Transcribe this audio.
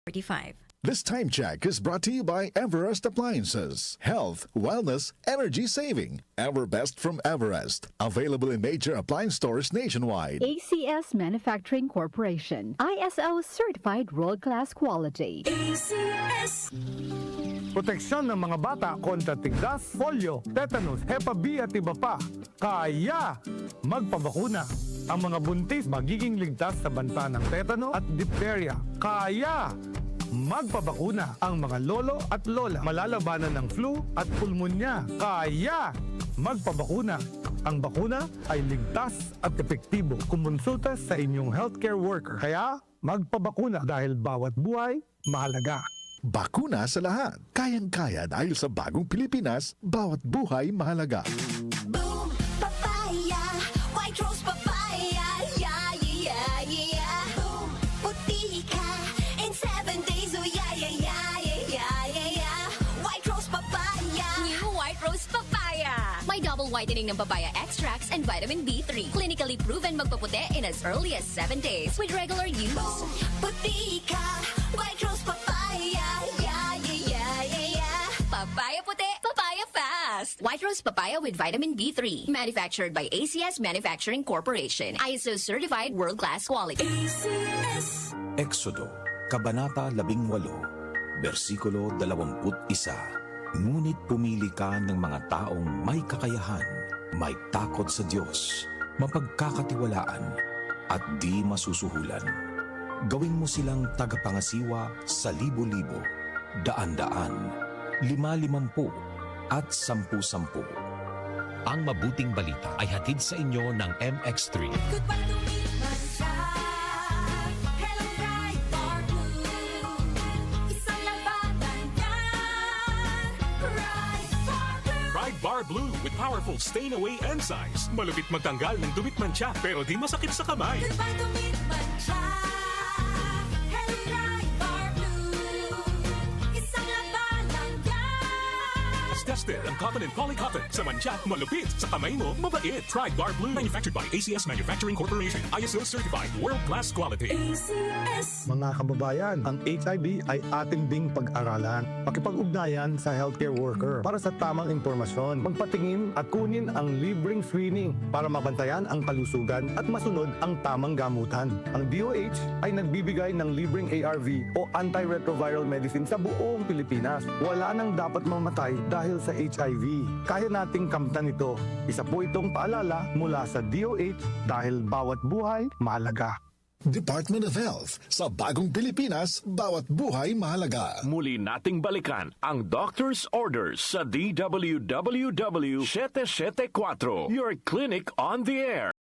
45. This time check is brought to you by Everest Appliances. Health, wellness, energy saving. Everbest from Everest. Available in major appliance stores nationwide. ACS Manufacturing Corporation. ISO certified world-class quality. ACS. Proteksyon ng mga bata kontra tigdas, polio, tetanus, Hep B at iba pa. Kaya magpabakuna. Ang mga buntis magiging ligtas sa banta ng tetano at diphtheria. Kaya magpabakuna. Ang mga lolo at lola malalabanan ng flu at pulmonya. Kaya magpabakuna. Ang bakuna ay ligtas at epektibo. Kumonsulta sa inyong healthcare worker. Kaya magpabakuna dahil bawat buhay mahalaga. Bakuna sa lahat. Kayang-kaya dahil sa bagong Pilipinas, bawat buhay mahalaga. Boom, papaya, white rose papaya, yeah, yeah, yeah. Boom, puti ka in 7 days, oh yeah, yeah, yeah, yeah, yeah, yeah. White rose papaya. New White Rose Papaya. May double whitening ng papaya extracts and vitamin B3. Clinically proven magpaputi in as early as 7 days with regular use. Boom, puti ka, white rose papaya, yeah, yeah, yeah, yeah, yeah. Papaya puti, papaya fast. White Rose Papaya with vitamin B3. Manufactured by ACS Manufacturing Corporation. ISO certified world-class quality. ACS. Exodo, Kabanata 18, versikulo 21. Ngunit pumili ka ng mga taong may kakayahan, may takot sa Diyos, mapagkakatiwalaan, at di masusuhulan. Gawin mo silang tagapangasiwa sa libo-libo, daan-daan, 5-50 at 10-10. Ang mabuting balita ay hatid sa inyo ng MX3. Goodbye to me, Mancha. Hello, bright dark blue. Isang labanan yan. Bright dark blue. Pride Bar Blue with powerful stain-away enzymes. Malupit magtanggal ng dumit mancha pero di masakit sa kamay. Goodbye to me, Mancha. Hello, bright dark blue. Isang labanan yan. As tested ang cotton and polycotton. Sa mancha, malupit. Sa kamay mo, mabait. Pride Bar Blue. Manufactured by ACS Manufacturing Corporation. ISO certified world-class quality. ACS. Mga kababayan, ang HIV ay ating ding pag-aralan. Pakipag-ugnayan sa healthcare worker para sa tamang impormasyon. Magpatingin at kunin ang libreng screening para mabantayan ang kalusugan at masunod ang tamang gamutan. Ang DOH ay nagbibigay ng libreng ARV o antiretroviral medicine sa buong Pilipinas. Wala nang dapat mamatay dahil sa HIV. Kaya nating kamtan ito. Isa po itong paalala mula sa DOH dahil bawat buhay mahalaga. Department of Health. Sa bagong Pilipinas, bawat buhay mahalaga. Muli nating balikan ang Doctor's Orders sa DWWW 774, your clinic on the air.